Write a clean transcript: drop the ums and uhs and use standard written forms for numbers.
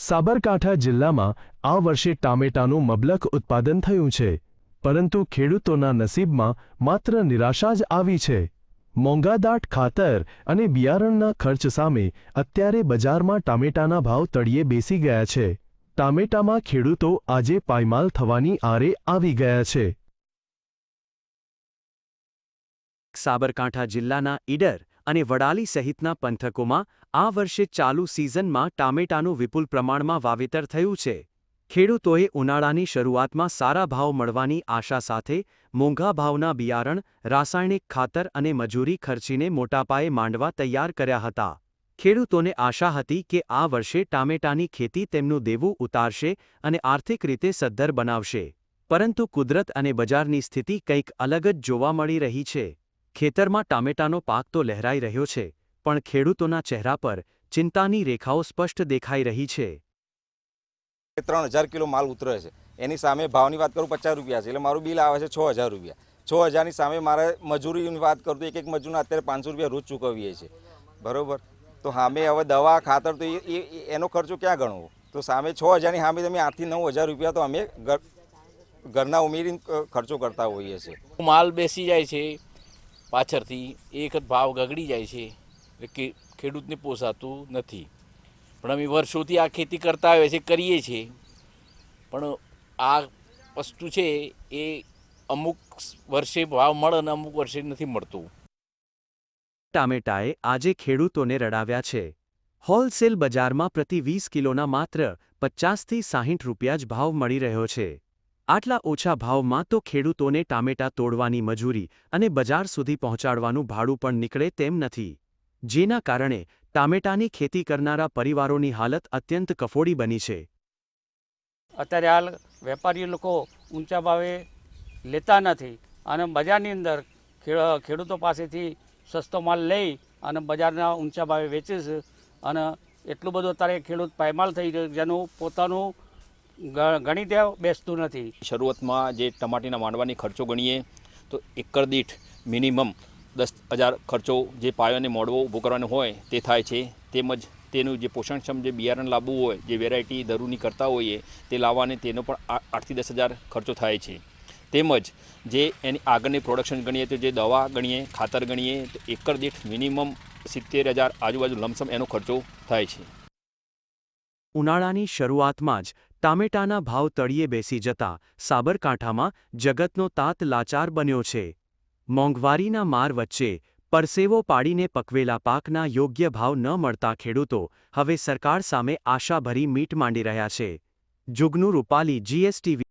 સાબરકાંઠા જિલ્લામાં આ વર્ષે ટામેટાનું મબલખ ઉત્પાદન થયું છે, પરંતુ ખેડૂતોના નસીબમાં માત્ર નિરાશા જ આવી છે. મોંઘાદાટ ખાતર અને બિયારણના ખર્ચ સામે અત્યારે બજારમાં ટામેટાના ભાવ તળિયે બેસી ગયા છે. ટામેટામાં ખેડૂતો આજે પાયમાલ થવાની આરે આવી ગયા છે. સાબરકાંઠા જિલ્લાના ઈડર અને વડાલી સહિતના પંથકોમાં આ વર્ષે ચાલુ સિઝનમાં ટામેટાનું વિપુલ પ્રમાણમાં વાવેતર થયું છે. ખેડૂતોએ ઉનાળાની શરૂઆતમાં સારા ભાવ મળવાની આશા સાથે મોંઘા ભાવના બિયારણ, રાસાયણિક ખાતર અને મજૂરી ખર્ચીને મોટાપાયે માંડવા તૈયાર કર્યા હતા. ખેડૂતોને આશા હતી કે આ વર્ષે ટામેટાની ખેતી તેમનું દેવું ઉતારશે અને આર્થિક રીતે સદ્ધર બનાવશે. પરંતુ કુદરત અને બજારની સ્થિતિ કંઈક અલગ જ જોવા મળી રહી છે. ખેતરમાં ટામેટાનો પાક તો લહેરાઈ રહ્યો છે, પણ ખેડૂતોના ચહેરા પર ચિંતાની રેખાઓ સ્પષ્ટ દેખાઈ રહી છે. 3000 કિલો માલ ઉતરે છે, એની સામે ભાવની વાત કરું 50 રૂપિયા છે, એટલે મારું બિલ આવે છે 6000 રૂપિયા. 6000ની સામે મારે મજૂરીની વાત કરું તો એક મજૂરના અત્યારે 500 રૂપિયા રોજ ચૂકવીએ છીએ, બરાબર. તો સામે હવે દવા ખાતર તો એનો ખર્ચો ક્યાં ગણવો? તો સામે 6000ની સામે તમે 8 થી 9000 રૂપિયા તો અમે ઘરના ઉમેરીને ખર્ચો કરતા હોઈએ છીએ. માલ બેસી જાય છે પાછળથી, એક જ ભાવ ગગડી જાય છે, એટલે ખેડૂતને પોસાતું નથી. પણ અમે વર્ષોથી આ ખેતી કરતા આવ્યા છે, કરીએ છીએ, પણ આ વસ્તુ છે એ અમુક વર્ષે ભાવ મળે અને અમુક વર્ષે નથી મળતું. ટામેટાએ આજે ખેડૂતોને રડાવ્યા છે. હોલસેલ બજારમાં પ્રતિ 20 કિલોના માત્ર 50 થી 60 રૂપિયા જ ભાવ મળી રહ્યો છે. આટલા ઓછા ભાવમાં તો ખેડૂતોને ટામેટા તોડવાની મજૂરી અને બજાર સુધી પહોંચાડવાનું ભાડું પણ નીકળે તેમ નથી, જેના કારણે ટામેટાની ખેતી કરનારા પરિવારોની હાલત અત્યંત કફોડી બની છે. અત્યારે હાલ વેપારી લોકો ઊંચા ભાવે લેતા નથી અને બજારની અંદર ખેડૂતો પાસેથી સસ્તો માલ લઈ અને બજારના ઊંચા ભાવે વેચે છે. અને એટલું બધું અત્યારે ખેડૂત પાયમાલ થઈ ગયો જેનું પોતાનું ગણિત બેસતું નથી. શરૂઆતમાં જે ટમાટીના માંડવાની ખર્ચો ગણીએ તો એકર દીઠ મિનિમમ 10,000 ખર્ચો જે પાયો અને મોડવો ઊભો કરવાનો હોય તે થાય છે. તેમજ તેનું જે પોષણક્ષમ જે બિયારણ લાવવું હોય, જે વેરાયટી ધરુની કરતા હોઈએ તે લાવવાને તેનો પણ 8 થી 10,000 ખર્ચો થાય છે. તેમજ જે એની આગળની પ્રોડક્શન ગણીએ તો જે દવા ગણીએ, ખાતર ગણીએ તો એકર દીઠ મિનિમમ 70,000 આજુબાજુ લમસમ એનો ખર્ચો થાય છે. ઉનાળાની શરૂઆતમાં જ ટામેટાના ભાવ તળિયે બેસી જતા સાબરકાંઠામાં જગતનો તાત લાચાર બન્યો છે. મોંઘવારીના માર વચ્ચે પરસેવો પાડીને પકવેલા પાકના યોગ્ય ભાવ ન મળતા ખેડૂતો હવે સરકાર સામે આશાભરી મીટ માંડી રહ્યા છે. જુગનુ રૂપાલી, GSTV.